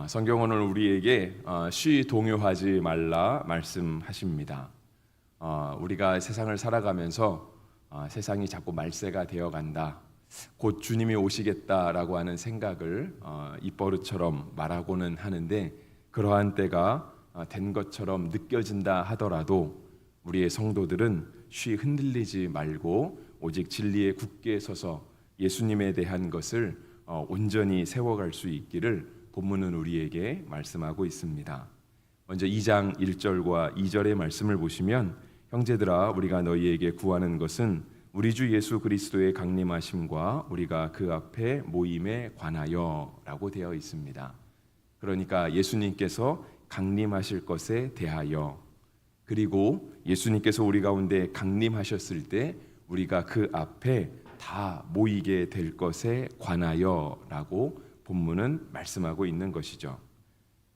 성경은 오늘 우리에게 쉬 동요하지 말라 말씀하십니다. 우리가 세상을 살아가면서 세상이 자꾸 말세가 되어간다, 곧 주님이 오시겠다라고 하는 생각을 입버릇처럼 말하고는 하는데, 그러한 때가 된 것처럼 느껴진다 하더라도 우리의 성도들은 쉬 흔들리지 말고 오직 진리에 굳게 서서 예수님에 대한 것을 온전히 세워갈 수 있기를 본문은 우리에게 말씀하고 있습니다. 먼저 2장 1절과 2절의 말씀을 보시면, 형제들아 우리가 너희에게 구하는 것은 우리 주 예수 그리스도의 강림하심과 우리가 그 앞에 모임에 관하여 라고 되어 있습니다. 그러니까 예수님께서 강림하실 것에 대하여, 그리고 예수님께서 우리 가운데 강림하셨을 때 우리가 그 앞에 다 모이게 될 것에 관하여 라고 본문은 말씀하고 있는 것이죠.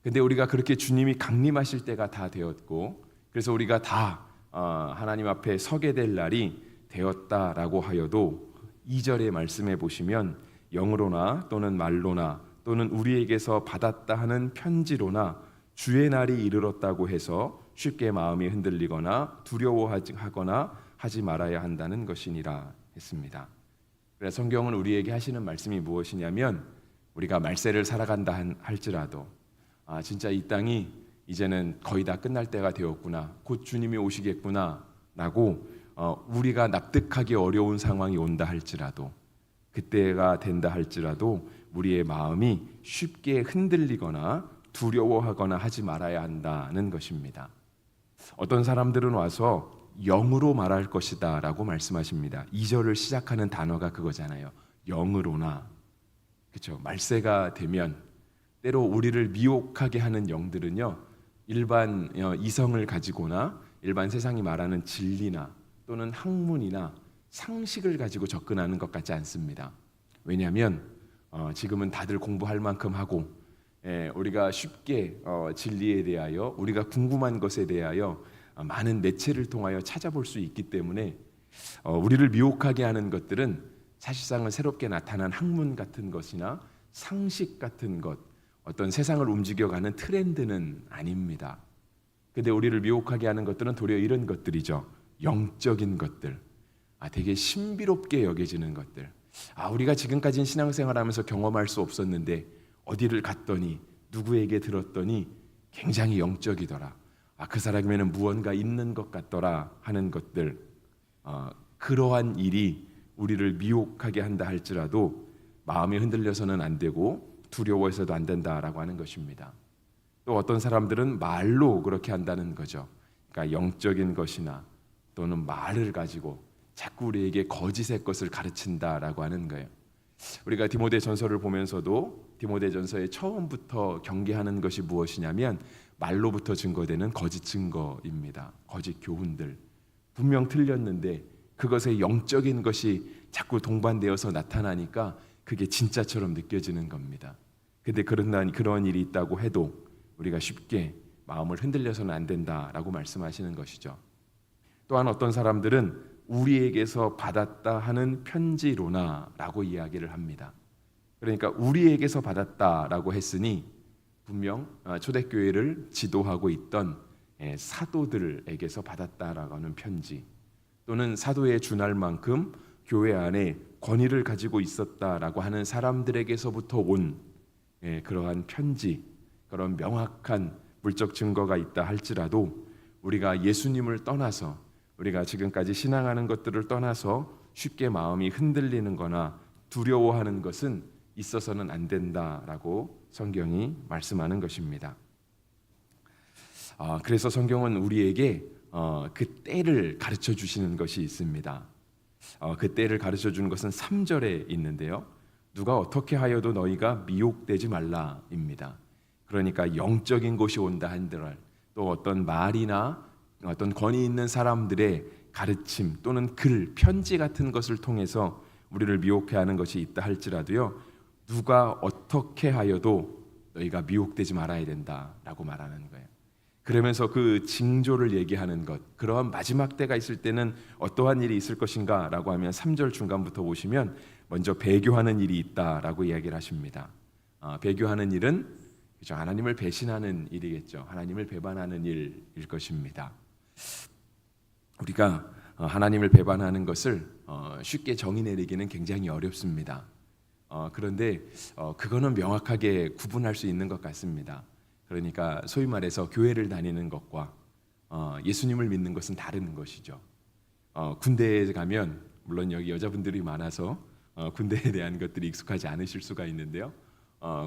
근데 우리가 그렇게 주님이 강림하실 때가 다 되었고, 그래서 우리가 다 하나님 앞에 서게 될 날이 되었다라고 하여도 2절의 말씀에 보시면 영으로나 또는 말로나 또는 우리에게서 받았다 하는 편지로나 주의 날이 이르렀다고 해서 쉽게 마음이 흔들리거나 두려워하거나 하지 말아야 한다는 것이니라 했습니다. 그래서 성경은 우리에게 하시는 말씀이 무엇이냐면, 우리가 말세를 살아간다 할지라도 진짜 이 땅이 이제는 거의 다 끝날 때가 되었구나, 곧 주님이 오시겠구나 라고 우리가 납득하기 어려운 상황이 온다 할지라도, 그때가 된다 할지라도 우리의 마음이 쉽게 흔들리거나 두려워하거나 하지 말아야 한다는 것입니다. 어떤 사람들은 와서 영으로 말할 것이다 라고 말씀하십니다. 2절을 시작하는 단어가 그거잖아요. 영으로나. 그렇죠. 말세가 되면 때로 우리를 미혹하게 하는 영들은요, 일반 이성을 가지고나 일반 세상이 말하는 진리나 또는 학문이나 상식을 가지고 접근하는 것 같지 않습니다. 왜냐하면 지금은 다들 공부할 만큼 하고, 우리가 쉽게 진리에 대하여, 우리가 궁금한 것에 대하여 많은 매체를 통하여 찾아볼 수 있기 때문에 우리를 미혹하게 하는 것들은 사실상은 새롭게 나타난 학문 같은 것이나 상식 같은 것, 어떤 세상을 움직여가는 트렌드는 아닙니다. 근데 우리를 미혹하게 하는 것들은 도리어 이런 것들이죠. 영적인 것들, 되게 신비롭게 여겨지는 것들. 우리가 지금까지는 신앙생활하면서 경험할 수 없었는데 어디를 갔더니 누구에게 들었더니 굉장히 영적이더라, 그 사람에는 무언가 있는 것 같더라 하는 것들, 그러한 일이 우리를 미혹하게 한다 할지라도 마음이 흔들려서는 안 되고 두려워해서도 안 된다라고 하는 것입니다. 또 어떤 사람들은 말로 그렇게 한다는 거죠. 그러니까 영적인 것이나 또는 말을 가지고 자꾸 우리에게 거짓의 것을 가르친다라고 하는 거예요. 우리가 디모데전서를 보면서도 디모데전서의 처음부터 경계하는 것이 무엇이냐면, 말로부터 증거되는 거짓 증거입니다. 거짓 교훈들, 분명 틀렸는데 그것의 영적인 것이 자꾸 동반되어서 나타나니까 그게 진짜처럼 느껴지는 겁니다. 근데 그런 일이 있다고 해도 우리가 쉽게 마음을 흔들려서는 안 된다라고 말씀하시는 것이죠. 또한 어떤 사람들은 우리에게서 받았다 하는 편지로나라고 이야기를 합니다. 그러니까 우리에게서 받았다라고 했으니 분명 초대교회를 지도하고 있던 사도들에게서 받았다라고 하는 편지, 또는 사도에 준할 만큼 교회 안에 권위를 가지고 있었다라고 하는 사람들에게서부터 온 그러한 편지, 그런 명확한 물적 증거가 있다 할지라도 우리가 예수님을 떠나서, 우리가 지금까지 신앙하는 것들을 떠나서 쉽게 마음이 흔들리는 거나 두려워하는 것은 있어서는 안 된다라고 성경이 말씀하는 것입니다. 그래서 성경은 우리에게 그 때를 가르쳐 주시는 것이 있습니다. 그 때를 가르쳐 주는 것은 3절에 있는데요. 누가 어떻게 하여도 너희가 미혹되지 말라입니다. 그러니까 영적인 것이 온다 한들, 또 어떤 말이나 어떤 권위 있는 사람들의 가르침 또는 글, 편지 같은 것을 통해서 우리를 미혹해 하는 것이 있다 할지라도요, 누가 어떻게 하여도 너희가 미혹되지 말아야 된다라고 말하는 거예요. 그러면서 그 징조를 얘기하는 것, 그러한 마지막 때가 있을 때는 어떠한 일이 있을 것인가 라고 하면 3절 중간부터 보시면 먼저 배교하는 일이 있다라고 이야기를 하십니다. 배교하는 일은 그죠? 하나님을 배신하는 일이겠죠. 하나님을 배반하는 일일 것입니다. 우리가 하나님을 배반하는 것을 쉽게 정의 내리기는 굉장히 어렵습니다. 그런데 그거는 명확하게 구분할 수 있는 것 같습니다. 그러니까 소위 말해서 교회를 다니는 것과 예수님을 믿는 것은 다른 것이죠. 군대에 가면 물론 여기 여자분들이 많아서 군대에 대한 것들이 익숙하지 않으실 수가 있는데요.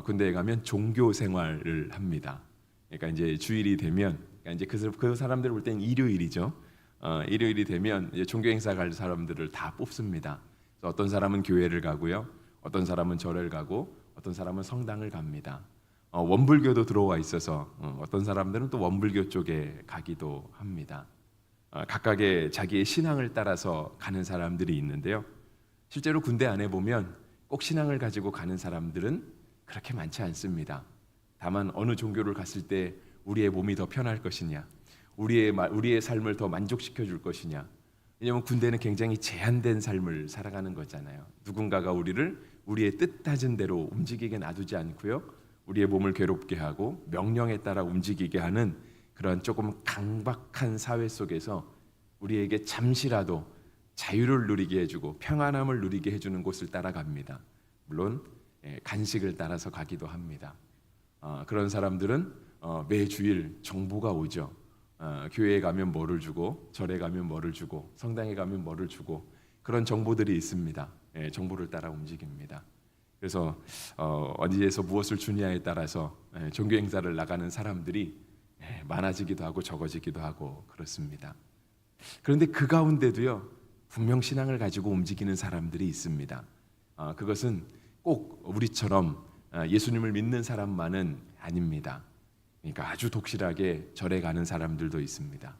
군대에 가면 종교 생활을 합니다. 그러니까 이제 주일이 되면 그러니까 이제 그 사람들 볼 때는 일요일이죠. 일요일이 되면 이제 종교 행사 갈 사람들을 다 뽑습니다. 그래서 어떤 사람은 교회를 가고요, 어떤 사람은 절을 가고, 어떤 사람은 성당을 갑니다. 원불교도 들어와 있어서 어떤 사람들은 또 원불교 쪽에 가기도 합니다. 각각의 자기의 신앙을 따라서 가는 사람들이 있는데요. 실제로 군대 안에 보면 꼭 신앙을 가지고 가는 사람들은 그렇게 많지 않습니다. 다만 어느 종교를 갔을 때 우리의 몸이 더 편할 것이냐, 우리의 삶을 더 만족시켜 줄 것이냐. 왜냐하면 군대는 굉장히 제한된 삶을 살아가는 거잖아요. 누군가가 우리를 우리의 뜻하진 대로 움직이게 놔두지 않고요, 우리의 몸을 괴롭게 하고 명령에 따라 움직이게 하는 그런 조금 강박한 사회 속에서 우리에게 잠시라도 자유를 누리게 해주고 평안함을 누리게 해주는 곳을 따라갑니다. 물론 간식을 따라서 가기도 합니다. 그런 사람들은 매 주일 정보가 오죠. 교회에 가면 뭐를 주고, 절에 가면 뭐를 주고, 성당에 가면 뭐를 주고, 그런 정보들이 있습니다. 정보를 따라 움직입니다. 그래서 어디에서 무엇을 주냐에 따라서 종교 행사를 나가는 사람들이 많아지기도 하고 적어지기도 하고 그렇습니다. 그런데 그 가운데도요, 분명 신앙을 가지고 움직이는 사람들이 있습니다. 그것은 꼭 우리처럼 예수님을 믿는 사람만은 아닙니다. 그러니까 아주 독실하게 절에 가는 사람들도 있습니다.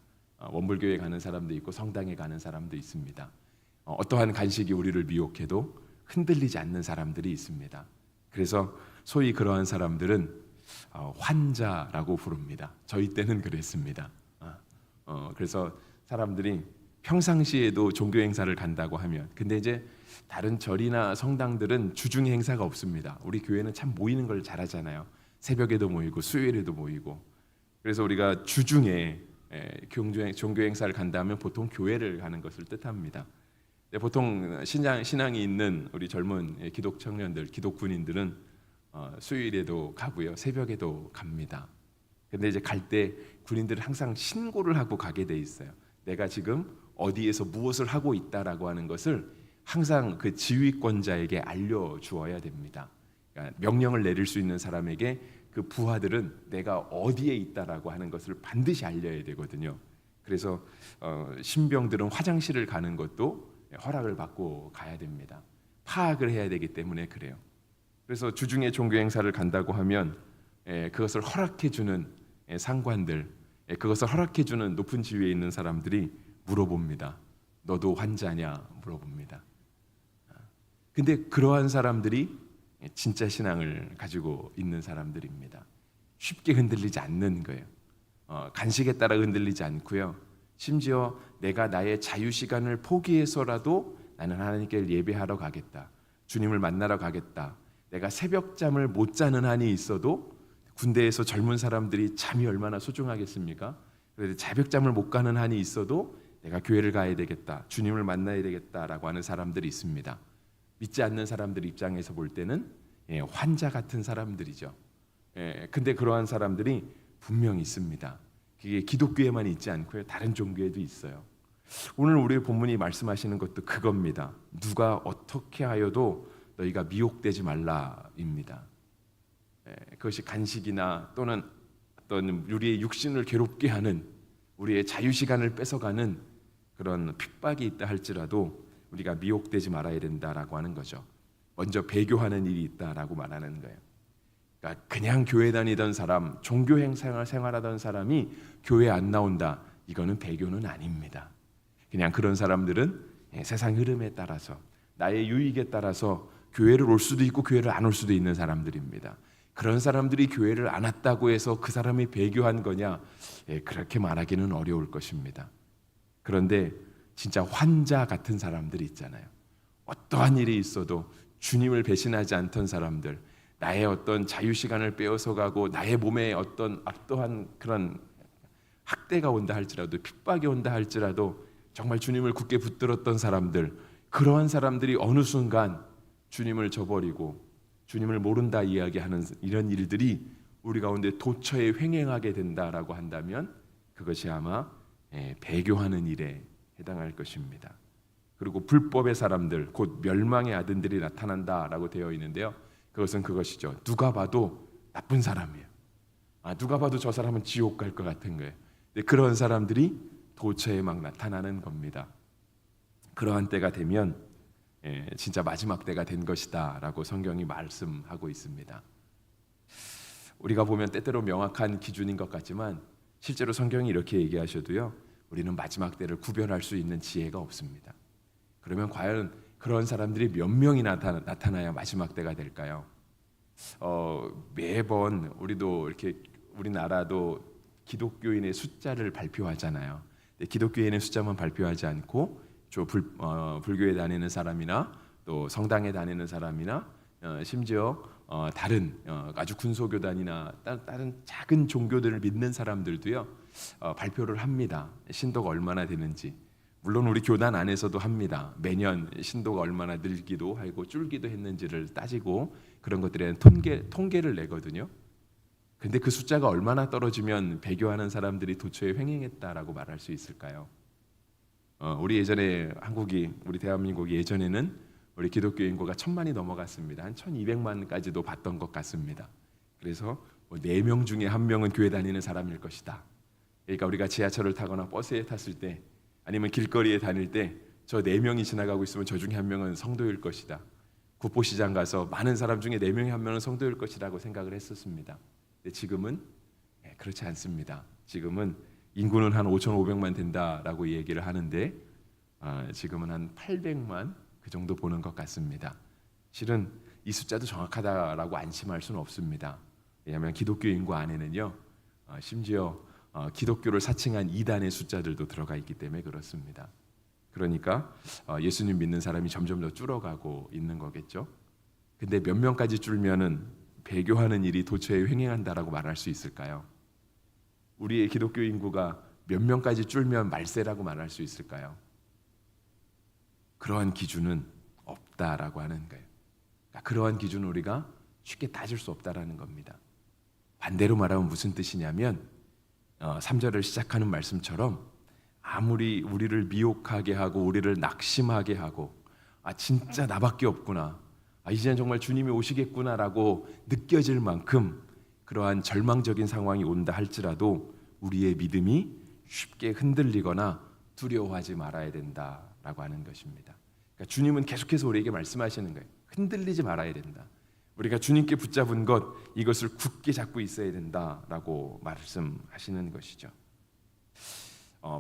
원불교에 가는 사람도 있고 성당에 가는 사람도 있습니다. 어떠한 간식이 우리를 미혹해도 흔들리지 않는 사람들이 있습니다. 그래서 소위 그러한 사람들은 환자라고 부릅니다. 저희 때는 그랬습니다. 그래서 사람들이 평상시에도 종교 행사를 간다고 하면, 근데 이제 다른 절이나 성당들은 주중 행사가 없습니다. 우리 교회는 참 모이는 걸 잘하잖아요. 새벽에도 모이고 수요일에도 모이고. 그래서 우리가 주중에 종교 행사를 간다면 보통 교회를 가는 것을 뜻합니다. 보통 신앙이 있는 우리 젊은 기독 청년들, 기독 군인들은 수요일에도 가고요, 새벽에도 갑니다. 근데 이제 갈 때 군인들은 항상 신고를 하고 가게 돼 있어요. 내가 지금 어디에서 무엇을 하고 있다라고 하는 것을 항상 그 지휘권자에게 알려주어야 됩니다. 그러니까 명령을 내릴 수 있는 사람에게 그 부하들은 내가 어디에 있다라고 하는 것을 반드시 알려야 되거든요. 그래서 신병들은 화장실을 가는 것도 허락을 받고 가야 됩니다. 파악을 해야 되기 때문에 그래요. 그래서 주중에 종교 행사를 간다고 하면 그것을 허락해주는 상관들, 그것을 허락해주는 높은 지위에 있는 사람들이 물어봅니다. 너도 환자냐? 물어봅니다. 근데 그러한 사람들이 진짜 신앙을 가지고 있는 사람들입니다. 쉽게 흔들리지 않는 거예요. 간식에 따라 흔들리지 않고요. 심지어 내가 나의 자유 시간을 포기해서라도 나는 하나님께 예배하러 가겠다, 주님을 만나러 가겠다. 내가 새벽잠을 못 자는 한이 있어도, 군대에서 젊은 사람들이 잠이 얼마나 소중하겠습니까? 그래서 새벽잠을 못 가는 한이 있어도 내가 교회를 가야 되겠다, 주님을 만나야 되겠다라고 하는 사람들이 있습니다. 믿지 않는 사람들 입장에서 볼 때는 환자 같은 사람들이죠. 근데 그러한 사람들이 분명히 있습니다. 그게 기독교에만 있지 않고요, 다른 종교에도 있어요. 오늘 우리 본문이 말씀하시는 것도 그겁니다. 누가 어떻게 하여도 너희가 미혹되지 말라입니다. 그것이 간식이나 또는 어떤 우리의 육신을 괴롭게 하는, 우리의 자유 시간을 뺏어가는 그런 핍박이 있다 할지라도 우리가 미혹되지 말아야 된다라고 하는 거죠. 먼저 배교하는 일이 있다라고 말하는 거예요. 그러니까 그냥 교회 다니던 사람, 종교 생활하던 사람이 교회 안 나온다, 이거는 배교는 아닙니다. 그냥 그런 사람들은 세상 흐름에 따라서, 나의 유익에 따라서 교회를 올 수도 있고 교회를 안 올 수도 있는 사람들입니다. 그런 사람들이 교회를 안 왔다고 해서 그 사람이 배교한 거냐? 그렇게 말하기는 어려울 것입니다. 그런데 진짜 환자 같은 사람들이 있잖아요. 어떠한 일이 있어도 주님을 배신하지 않던 사람들, 나의 어떤 자유 시간을 빼앗아 가고 나의 몸에 어떤 압도한 그런 학대가 온다 할지라도 핍박이 온다 할지라도 정말 주님을 굳게 붙들었던 사람들, 그러한 사람들이 어느 순간 주님을 저버리고 주님을 모른다 이야기하는 이런 일들이 우리 가운데 도처에 횡행하게 된다라고 한다면 그것이 아마 배교하는 일에 해당할 것입니다. 그리고 불법의 사람들, 곧 멸망의 아들들이 나타난다라고 되어 있는데요. 그것은 그것이죠. 누가 봐도 나쁜 사람이에요. 누가 봐도 저 사람은 지옥 갈 것 같은 거예요. 근데 그런 사람들이 도처에 막 나타나는 겁니다. 그러한 때가 되면 진짜 마지막 때가 된 것이다라고 성경이 말씀하고 있습니다. 우리가 보면 때때로 명확한 기준인 것 같지만 실제로 성경이 이렇게 얘기하셔도요, 우리는 마지막 때를 구별할 수 있는 지혜가 없습니다. 그러면 과연 그런 사람들이 몇 명이 나타나야 마지막 때가 될까요? 매번 우리도 이렇게 우리나라도 기독교인의 숫자를 발표하잖아요. 기독교인의 숫자만 발표하지 않고 불교에 다니는 사람이나 또 성당에 다니는 사람이나 심지어 다른 아주 군소교단이나 다른 작은 종교들을 믿는 사람들도요 발표를 합니다. 신도가 얼마나 되는지. 물론 우리 교단 안에서도 합니다. 매년 신도가 얼마나 늘기도 하고 줄기도 했는지를 따지고 그런 것들에 대한 통계를 내거든요. 근데 그 숫자가 얼마나 떨어지면 배교하는 사람들이 도처에 횡행했다라고 말할 수 있을까요? 우리 예전에 우리 대한민국이 예전에는 우리 기독교 인구가 1000만이 넘어갔습니다. 한 1200만까지도 봤던 것 같습니다. 그래서 4명 중에 1명은 교회 다니는 사람일 것이다. 그러니까 우리가 지하철을 타거나 버스에 탔을 때 아니면 길거리에 다닐 때 저 4명이 지나가고 있으면 저 중에 1명은 성도일 것이다. 국보시장 가서 많은 사람 중에 4명에 1명은 성도일 것이라고 생각을 했었습니다. 근데 지금은 그렇지 않습니다. 지금은 인구는 한 5,500만 된다라고 얘기를 하는데 지금은 한 800만 그 정도 보는 것 같습니다. 실은 이 숫자도 정확하다라고 안심할 수는 없습니다. 왜냐하면 기독교 인구 안에는요 심지어 기독교를 사칭한 이단의 숫자들도 들어가 있기 때문에 그렇습니다. 그러니까 예수님 믿는 사람이 점점 더 줄어가고 있는 거겠죠. 근데 몇 명까지 줄면은 배교하는 일이 도처에 횡행한다라고 말할 수 있을까요? 우리의 기독교 인구가 몇 명까지 줄면 말세라고 말할 수 있을까요? 그러한 기준은 없다라고 하는 거예요. 그러니까 그러한 기준을 우리가 쉽게 따질 수 없다라는 겁니다. 반대로 말하면 무슨 뜻이냐면 3절을 시작하는 말씀처럼 아무리 우리를 미혹하게 하고 우리를 낙심하게 하고 진짜 나밖에 없구나, 이제는 정말 주님이 오시겠구나라고 느껴질 만큼 그러한 절망적인 상황이 온다 할지라도 우리의 믿음이 쉽게 흔들리거나 두려워하지 말아야 된다라고 하는 것입니다. 그러니까 주님은 계속해서 우리에게 말씀하시는 거예요. 흔들리지 말아야 된다. 우리가 주님께 붙잡은 것, 이것을 굳게 잡고 있어야 된다라고 말씀하시는 것이죠.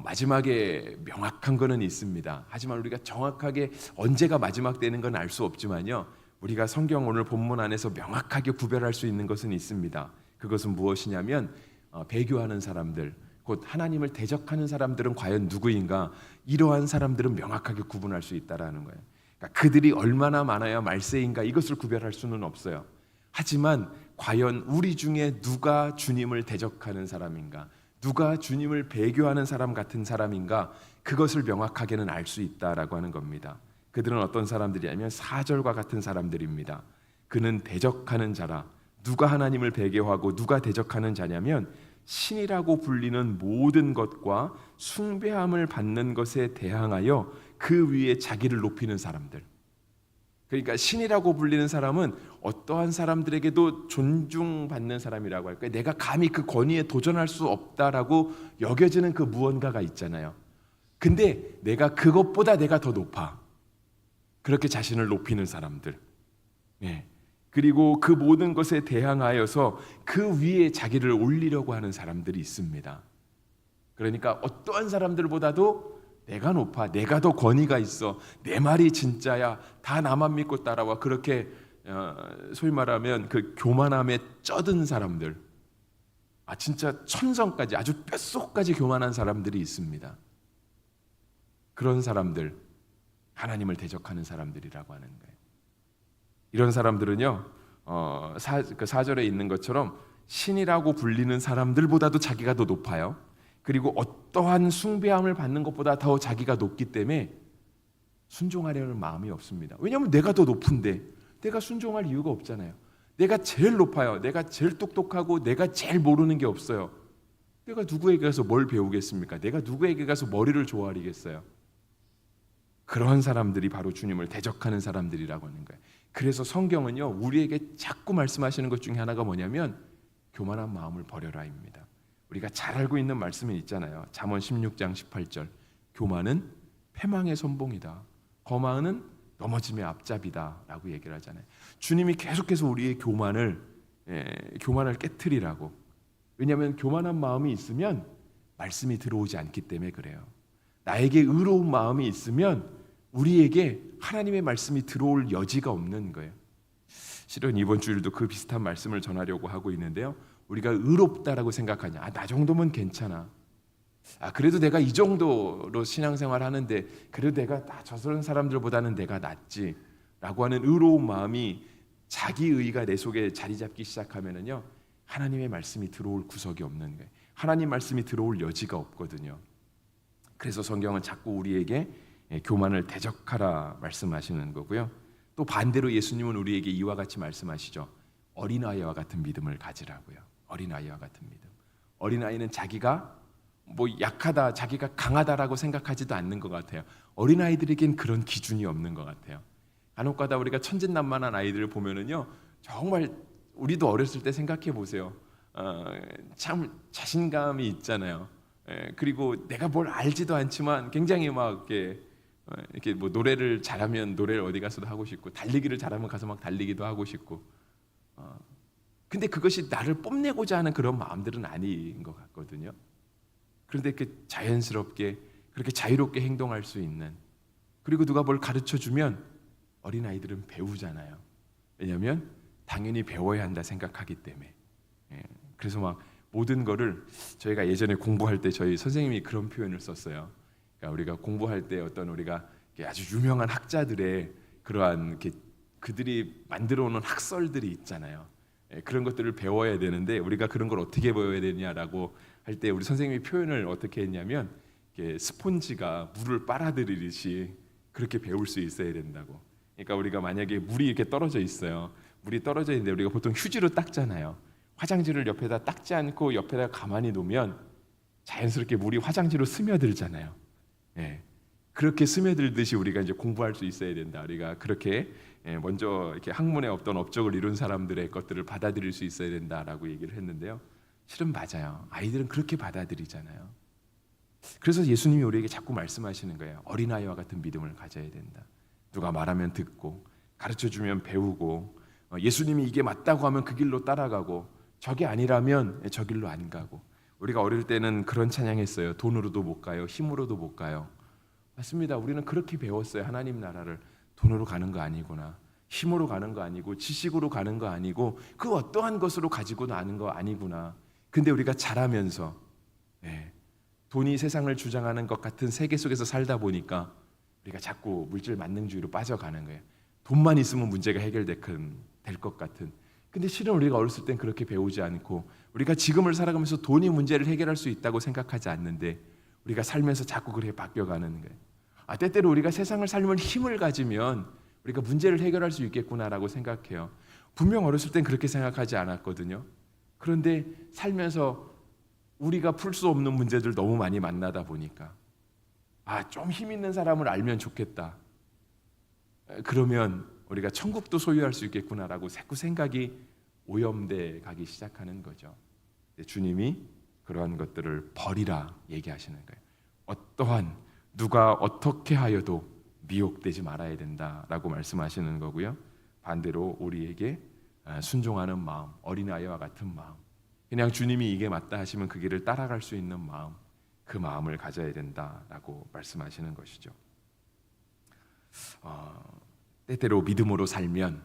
마지막에 명확한 거는 있습니다. 하지만 우리가 정확하게 언제가 마지막 되는 건 알 수 없지만요, 우리가 성경 오늘 본문 안에서 명확하게 구별할 수 있는 것은 있습니다. 그것은 무엇이냐면 배교하는 사람들, 곧 하나님을 대적하는 사람들은 과연 누구인가, 이러한 사람들은 명확하게 구분할 수 있다라는 거예요. 그러니까 그들이 얼마나 많아야 말세인가 이것을 구별할 수는 없어요. 하지만 과연 우리 중에 누가 주님을 대적하는 사람인가, 누가 주님을 배교하는 사람 같은 사람인가, 그것을 명확하게는 알 수 있다라고 하는 겁니다. 그들은 어떤 사람들이냐면 4절과 같은 사람들입니다. 그는 대적하는 자라. 누가 하나님을 배교하고 누가 대적하는 자냐면 신이라고 불리는 모든 것과 숭배함을 받는 것에 대항하여 그 위에 자기를 높이는 사람들. 그러니까 신이라고 불리는 사람은 어떠한 사람들에게도 존중받는 사람이라고 할까요? 내가 감히 그 권위에 도전할 수 없다라고 여겨지는 그 무언가가 있잖아요. 근데 내가 그것보다 내가 더 높아. 그렇게 자신을 높이는 사람들. 그리고 그 모든 것에 대항하여서 그 위에 자기를 올리려고 하는 사람들이 있습니다. 그러니까 어떠한 사람들보다도 내가 높아, 내가 더 권위가 있어, 내 말이 진짜야, 다 나만 믿고 따라와, 그렇게 소위 말하면 그 교만함에 쩌든 사람들, 진짜 천성까지, 아주 뼛속까지 교만한 사람들이 있습니다. 그런 사람들, 하나님을 대적하는 사람들이라고 하는 거예요. 이런 사람들은요 그 4절에 있는 것처럼 신이라고 불리는 사람들보다도 자기가 더 높아요. 그리고 어떠한 숭배함을 받는 것보다 더 자기가 높기 때문에 순종하려는 마음이 없습니다. 왜냐하면 내가 더 높은데 내가 순종할 이유가 없잖아요. 내가 제일 높아요. 내가 제일 똑똑하고 내가 제일 모르는 게 없어요. 내가 누구에게 가서 뭘 배우겠습니까? 내가 누구에게 가서 머리를 조아리겠어요? 그런 사람들이 바로 주님을 대적하는 사람들이라고 하는 거예요. 그래서 성경은요, 우리에게 자꾸 말씀하시는 것 중에 하나가 뭐냐면 교만한 마음을 버려라입니다. 우리가 잘 알고 있는 말씀이 있잖아요. 잠언 16장 18절. 교만은 패망의 선봉이다. 거만은 넘어짐의 앞잡이다라고 얘기를 하잖아요. 주님이 계속해서 우리의 교만을 깨트리라고. 왜냐하면 교만한 마음이 있으면 말씀이 들어오지 않기 때문에 그래요. 나에게 의로운 마음이 있으면 우리에게 하나님의 말씀이 들어올 여지가 없는 거예요. 실은 이번 주일도 그 비슷한 말씀을 전하려고 하고 있는데요. 우리가 의롭다라고 생각하냐? 나 정도면 괜찮아. 그래도 내가 이 정도로 신앙생활 하는데 그래도 내가 저런 사람들보다는 내가 낫지라고 하는 의로운 마음이 자기 의가 내 속에 자리 잡기 시작하면은요, 하나님의 말씀이 들어올 구석이 없는 거예요. 하나님 말씀이 들어올 여지가 없거든요. 그래서 성경은 자꾸 우리에게 교만을 대적하라 말씀하시는 거고요. 또 반대로 예수님은 우리에게 이와 같이 말씀하시죠. 어린아이와 같은 믿음을 가지라고요. 어린아이와 같은 믿음. 어린아이는 자기가 약하다, 자기가 강하다라고 생각하지도 않는 것 같아요. 어린아이들에겐 그런 기준이 없는 것 같아요. 간혹가다 우리가 천진난만한 아이들을 보면은요, 정말 우리도 어렸을 때 생각해 보세요. 참 자신감이 있잖아요. 그리고 내가 뭘 알지도 않지만 굉장히 막 이렇게 뭐 노래를 잘하면 노래를 어디 가서도 하고 싶고, 달리기를 잘하면 가서 막 달리기도 하고 싶고. 근데 그것이 나를 뽐내고자 하는 그런 마음들은 아닌 것 같거든요. 그런데 자연스럽게 그렇게 자유롭게 행동할 수 있는, 그리고 누가 뭘 가르쳐 주면 어린아이들은 배우잖아요. 왜냐하면 당연히 배워야 한다 생각하기 때문에. 그래서 막 모든 거를, 저희가 예전에 공부할 때 저희 선생님이 그런 표현을 썼어요. 그러니까 우리가 공부할 때 어떤 우리가 아주 유명한 학자들의 그러한 그들이 만들어 놓은 학설들이 있잖아요. 그런 것들을 배워야 되는데 우리가 그런 걸 어떻게 배워야 되냐라고 할 때 우리 선생님이 표현을 어떻게 했냐면, 스폰지가 물을 빨아들이듯이 그렇게 배울 수 있어야 된다고. 그러니까 우리가 만약에 물이 이렇게 떨어져 있어요. 물이 떨어져 있는데 우리가 보통 휴지로 닦잖아요. 화장지를 옆에다 닦지 않고 옆에다 가만히 놓으면 자연스럽게 물이 화장지로 스며들잖아요. 그렇게 스며들듯이 우리가 이제 공부할 수 있어야 된다. 우리가 그렇게 먼저 이렇게 학문에 없던 업적을 이룬 사람들의 것들을 받아들일 수 있어야 된다라고 얘기를 했는데요. 실은 맞아요. 아이들은 그렇게 받아들이잖아요. 그래서 예수님이 우리에게 자꾸 말씀하시는 거예요. 어린아이와 같은 믿음을 가져야 된다. 누가 말하면 듣고, 가르쳐주면 배우고, 예수님이 이게 맞다고 하면 그 길로 따라가고, 저게 아니라면 저 길로 안 가고. 우리가 어릴 때는 그런 찬양했어요. 돈으로도 못 가요. 힘으로도 못 가요. 맞습니다. 우리는 그렇게 배웠어요. 하나님 나라를 돈으로 가는 거 아니구나. 힘으로 가는 거 아니고, 지식으로 가는 거 아니고, 그 어떠한 것으로 가지고 나는 거 아니구나. 근데 우리가 자라면서 돈이 세상을 주장하는 것 같은 세계 속에서 살다 보니까 우리가 자꾸 물질 만능주의로 빠져가는 거예요. 돈만 있으면 문제가 해결될 것 같은. 근데 실은 우리가 어렸을 땐 그렇게 배우지 않고, 우리가 지금을 살아가면서 돈이 문제를 해결할 수 있다고 생각하지 않는데 우리가 살면서 자꾸 그렇게 바뀌어가는 거예요. 때때로 우리가 세상을 살면 힘을 가지면 우리가 문제를 해결할 수 있겠구나라고 생각해요. 분명 어렸을 땐 그렇게 생각하지 않았거든요. 그런데 살면서 우리가 풀 수 없는 문제들 너무 많이 만나다 보니까 좀 힘 있는 사람을 알면 좋겠다. 그러면 우리가 천국도 소유할 수 있겠구나라고 자꾸 생각이 오염돼 가기 시작하는 거죠. 주님이 그러한 것들을 버리라 얘기하시는 거예요. 어떠한 누가 어떻게 하여도 미혹되지 말아야 된다라고 말씀하시는 거고요. 반대로 우리에게 순종하는 마음, 어린아이와 같은 마음, 그냥 주님이 이게 맞다 하시면 그 길을 따라갈 수 있는 마음, 그 마음을 가져야 된다라고 말씀하시는 것이죠. 때때로 믿음으로 살면,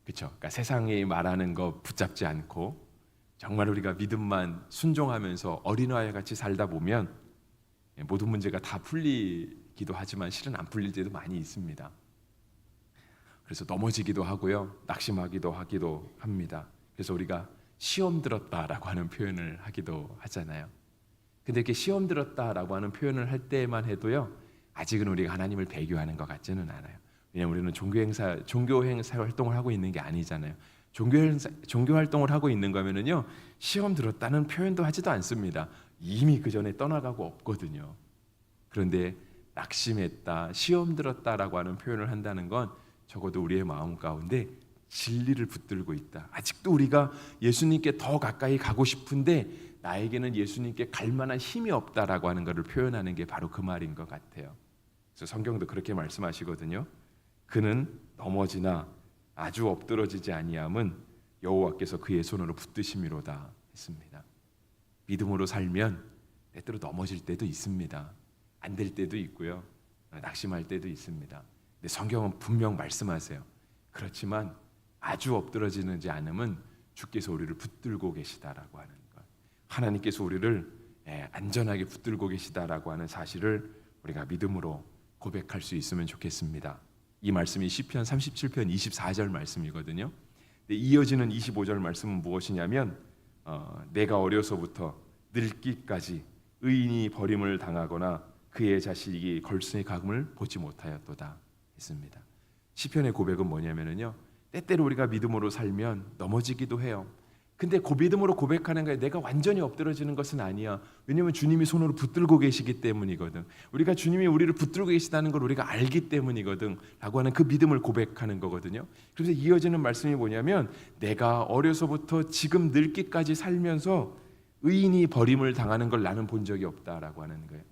그렇죠? 그러니까 세상이 말하는 거 붙잡지 않고 정말 우리가 믿음만 순종하면서 어린아이와 같이 살다 보면 모든 문제가 다 풀리기도 하지만 실은 안 풀릴 때도 많이 있습니다. 그래서 넘어지기도 하고요, 낙심하기도 합니다. 그래서 우리가 시험 들었다라고 하는 표현을 하기도 하잖아요. 근데 이렇게 시험 들었다라고 하는 표현을 할 때만 해도요, 아직은 우리가 하나님을 배교하는 것 같지는 않아요. 왜냐하면 우리는 종교 행사 활동을 하고 있는 게 아니잖아요. 종교 활동을 하고 있는 거면은요, 시험 들었다는 표현도 하지도 않습니다. 이미 그 전에 떠나가고 없거든요. 그런데 낙심했다, 시험 들었다라고 하는 표현을 한다는 건 적어도 우리의 마음 가운데 진리를 붙들고 있다. 아직도 우리가 예수님께 더 가까이 가고 싶은데 나에게는 예수님께 갈 만한 힘이 없다라고 하는 것을 표현하는 게 바로 그 말인 것 같아요. 그래서 성경도 그렇게 말씀하시거든요. 그는 넘어지나 아주 엎드러지지 아니함은 여호와께서 그의 손으로 붙드심이로다 했습니다. 믿음으로 살면 때때로 넘어질 때도 있습니다. 안 될 때도 있고요, 낙심할 때도 있습니다. 근데 성경은 분명 말씀하세요. 그렇지만 아주 엎드러지지 않음은 주께서 우리를 붙들고 계시다라고 하는 것, 하나님께서 우리를 안전하게 붙들고 계시다라고 하는 사실을 우리가 믿음으로 고백할 수 있으면 좋겠습니다. 이 말씀이 시편 37편 24절 말씀이거든요. 근데 이어지는 25절 말씀은 무엇이냐면 내가 어려서부터 늙기까지 의인이 버림을 당하거나 그의 자식이 걸신의 가금을 보지 못하였도다 했습니다. 시편의 고백은 뭐냐면요, 때때로 우리가 믿음으로 살면 넘어지기도 해요. 근데 그 믿음으로 고백하는 거에 내가 완전히 엎드러지는 것은 아니야. 왜냐하면 주님이 손으로 붙들고 계시기 때문이거든. 우리가 주님이 우리를 붙들고 계시다는 걸 우리가 알기 때문이거든 라고 하는 그 믿음을 고백하는 거거든요. 그래서 이어지는 말씀이 뭐냐면 내가 어려서부터 지금 늙기까지 살면서 의인이 버림을 당하는 걸 나는 본 적이 없다라고 하는 거예요.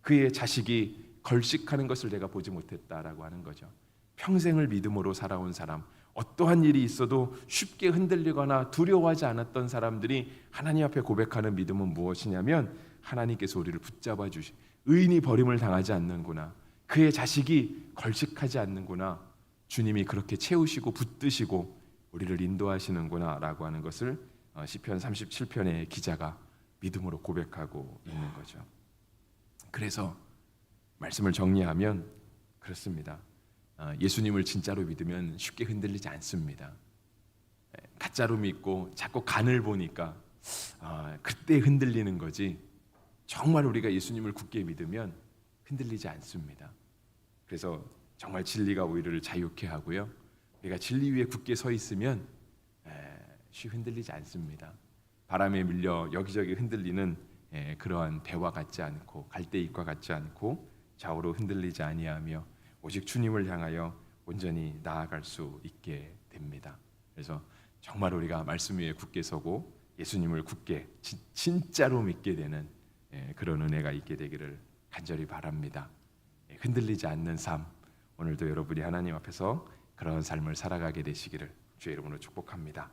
그의 자식이 걸식하는 것을 내가 보지 못했다라고 하는 거죠. 평생을 믿음으로 살아온 사람, 어떠한 일이 있어도 쉽게 흔들리거나 두려워하지 않았던 사람들이 하나님 앞에 고백하는 믿음은 무엇이냐면 하나님께서 우리를 붙잡아 주시, 의인이 버림을 당하지 않는구나, 그의 자식이 걸식하지 않는구나, 주님이 그렇게 채우시고 붙드시고 우리를 인도하시는구나 라고 하는 것을 시편 37편의 기자가 믿음으로 고백하고 있는 거죠. 그래서 말씀을 정리하면 그렇습니다. 예수님을 진짜로 믿으면 쉽게 흔들리지 않습니다. 가짜로 믿고 자꾸 간을 보니까 그때 흔들리는 거지, 정말 우리가 예수님을 굳게 믿으면 흔들리지 않습니다. 그래서 정말 진리가 우리를 자유케 하고요, 우리가 진리 위에 굳게 서 있으면 쉽게 흔들리지 않습니다. 바람에 밀려 여기저기 흔들리는 그러한 배와 같지 않고 갈대잎과 같지 않고 좌우로 흔들리지 아니하며 오직 주님을 향하여 온전히 나아갈 수 있게 됩니다. 그래서 정말 우리가 말씀 위에 굳게 서고 예수님을 굳게 진짜로 믿게 되는 그런 은혜가 있게 되기를 간절히 바랍니다. 흔들리지 않는 삶, 오늘도 여러분이 하나님 앞에서 그런 삶을 살아가게 되시기를 주의 이름으로 축복합니다.